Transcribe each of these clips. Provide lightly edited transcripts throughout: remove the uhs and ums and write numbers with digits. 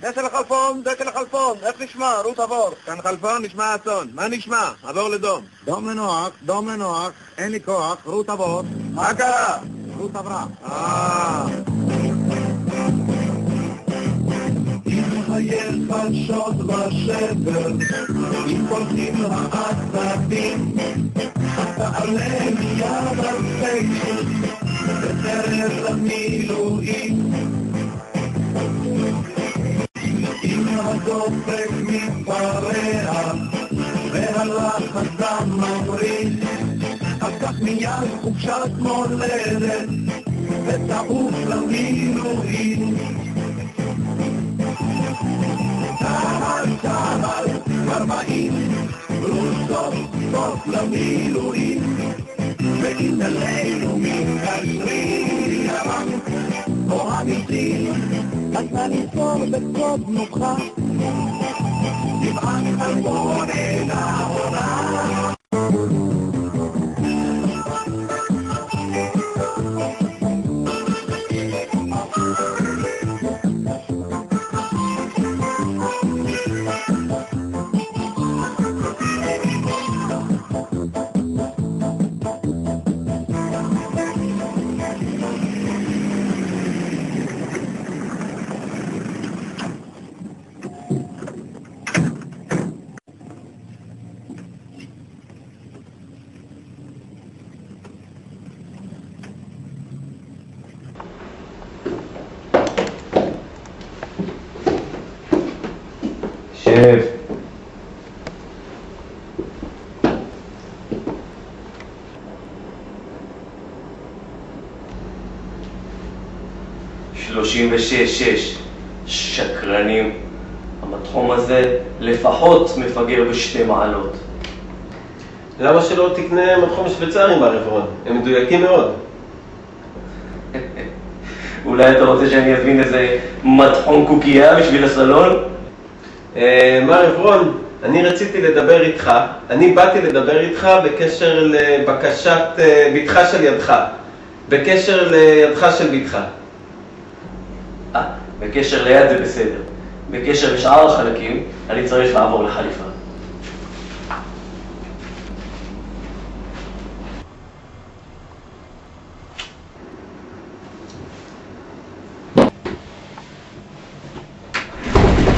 דקל חלפון, איך נשמע? רות עבור. כאן חלפון, נשמע אסון. מה נשמע? עבור לדום. דום לנוח, אין לי כוח, רות עבור. מה קרה? רות עברה. אם חייך שוד ושבר, אם פולטים העצבים, תעלה מיד הספיישל, ותרד למילואים. אם הדופק מתפרע, והלחץ דם ממריא, אז קח מיד חופשת מולדת, ותעוף למילואים. צהל, 40, סוף למילואים, ואם אלינו מתקשרים, או אמיתים, אז נניסור בקוד נוחה, נבען חלבון אל העונה. שב. שלושים ושש, שקרנים. המתחום הזה לפחות מפגר בשתי מעלות. למה שלא תקנה מתחום שוויצרי מהרברון? הם מדויקים מאוד. אולי אתה רוצה שאני אזמין איזה מתחום קוקייה בשביל הסלון? מר עברון, אני באתי לדבר איתך בקשר לבקשת ביתך של ידך, בקשר לידך של ביתך. בקשר ליד זה בסדר. בקשר לשאר החלקים, אני צריך לעבור לחליפה.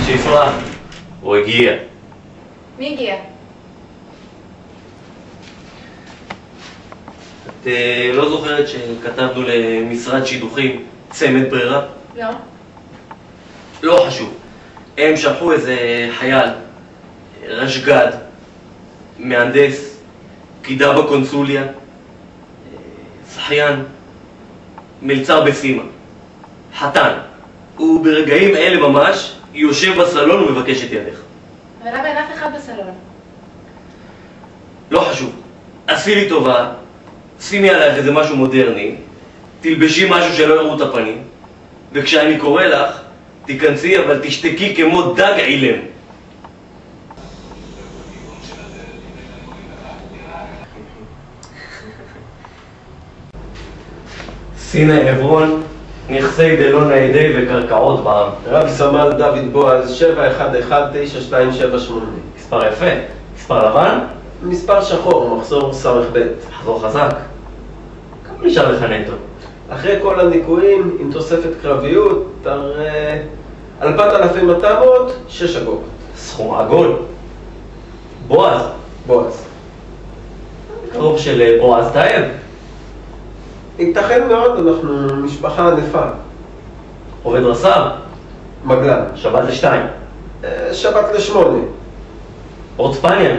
שפרה, הוא הגיע. מי הגיע? את לא זוכרת שכתבנו למשרד שידוכים צמד ברירה? לא. לא חשוב. הם שלחו איזה חייל, רשגד, מהנדס, פקידה בקונסוליה, שחיין, מלצר בסימה, חתן. הוא ברגעים אלה ממש יושב בסלון ומבקש את ידך. אבל למה אין אף אחד בסלון? לא חשוב. עשי לי טובה, שימי עלייך איזה משהו מודרני, תלבשי משהו שלא יראו את הפנים, וכשאני קורא לך, תיכנסי אבל תשתקי כמו דג עילם. סינה עברון, נכסי דלון הידי וקרקעות בעם. רב סמל דוד בועז, 711-9278. מספר יפה. מספר לבן? מספר שחור, מחזור סמך ב'. מחזור חזק. כמה נשאר לך נטו? אחרי כל הניקויים, עם תוספת קרביות, 2,200, 6 אגורות. סכום עגול. בועז. בועז. קרוב של בועז טייב. ייתכן מאוד, אנחנו משפחה ענפה. עובד רס"ר. מגלן. שבת ל2. שבת ל8. אורצפניאן.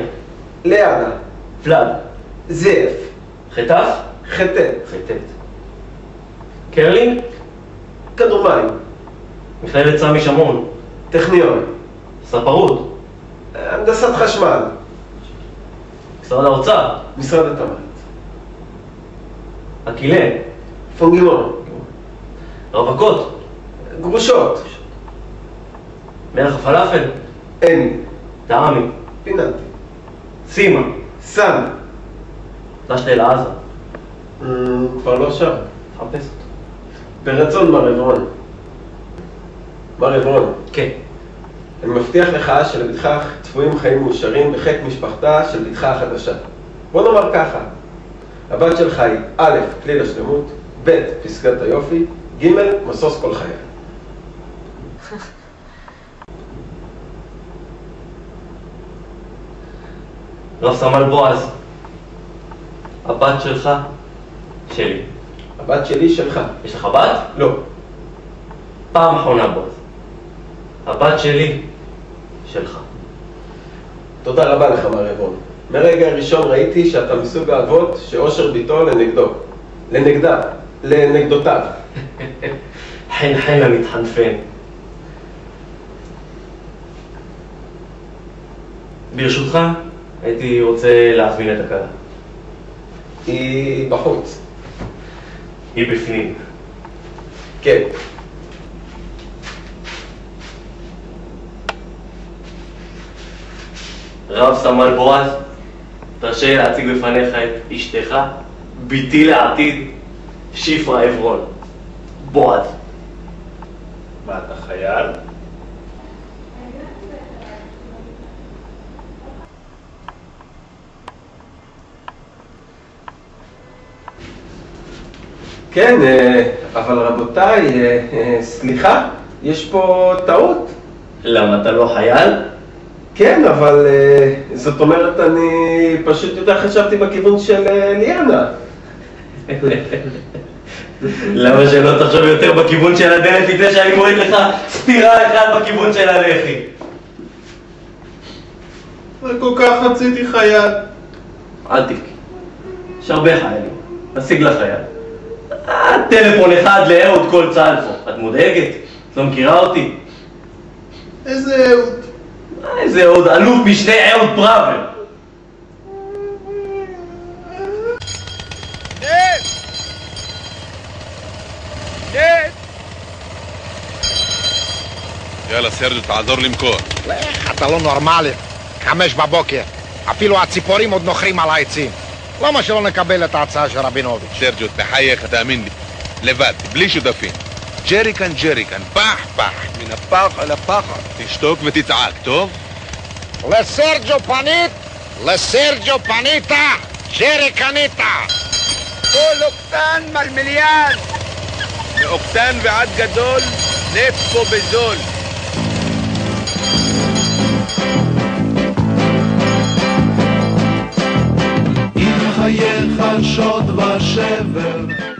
ליאדה. פלאד. זאף. חטף. חטט. חטט. קרלינג. כדור מים. מכללת סמי שמון. טכניון. ספרות. הנדסת חשמל. משרד האוצר. משרד התמ"ת. אקילה. פונגימון. רווקות. גרושות. מלך הפלאפל. אני. טעמי. פיננטי. סימה. סמי. דשת אל עזה. כבר לא שם. חפש אותו. ברצון מר עברון. מר עברון. כן. אני מבטיח לך שלבתך צפויים חיים מאושרים בחיק משפחתה של בתך החדשה. בוא נאמר ככה, הבת שלך היא א', כליל השלמות, ב', פסקת היופי, ג', משוש כל חייה. רב סמל בועז, הבת שלך, שלי. הבת שלי שלך. יש לך בת? לא. פעם אחרונה בועז. הבת שלי, שלך. תודה רבה לך מר עברון. מרגע הראשון ראיתי שאתה מסוג האבות שאושר ביתו לנגדותיו. חן חן למתחנפן. ברשותך, הייתי רוצה להזמין את הכלה. היא בחוץ. היא בפנים. כן. רב סמל בועז, תרשה לי להציג בפניך את אשתך, ביתי לעתיד, שפרה עברון. בועז. מה, אתה חייל? כן, אבל רבותיי, סליחה, יש פה טעות. למה, אתה לא חייל? כן, אבל זאת אומרת, אני פשוט יותר חשבתי בכיוון של ליאנה. למה שלא תחשוב יותר בכיוון של הדלת לפני שאני מוריד לך סתירה אחד בכיוון של הלחי? כל כך רציתי חייל. אל תבכי, יש הרבה חיילים, נשיג לך חייל. טלפון אחד לאהוד כל צלפו, את מודאגת? את לא מכירה אותי? איזה אהוד? איזה אהוד? אלוף משנה אהוד פראבר. יאללה סרג'ו, תעזור למכור. לך, אתה לא נורמלי. 5 בבוקר. אפילו הציפורים עוד נוחרים על העצים. למה שלא נקבל את ההצעה של רבינוביץ'? סרג'ו, תחייך, תאמין לי. לבד, בלי שותפים. ג'ריקן, פח, מן הפח אל הפחד. תשתוק ותצעק, טוב? לסרג'ו פניתה, ג'ריקניתה. כל אוקטן מלמיליאן. מאוקטן ועד גדול, נפט פה בזול. אם חייך שוד ושבר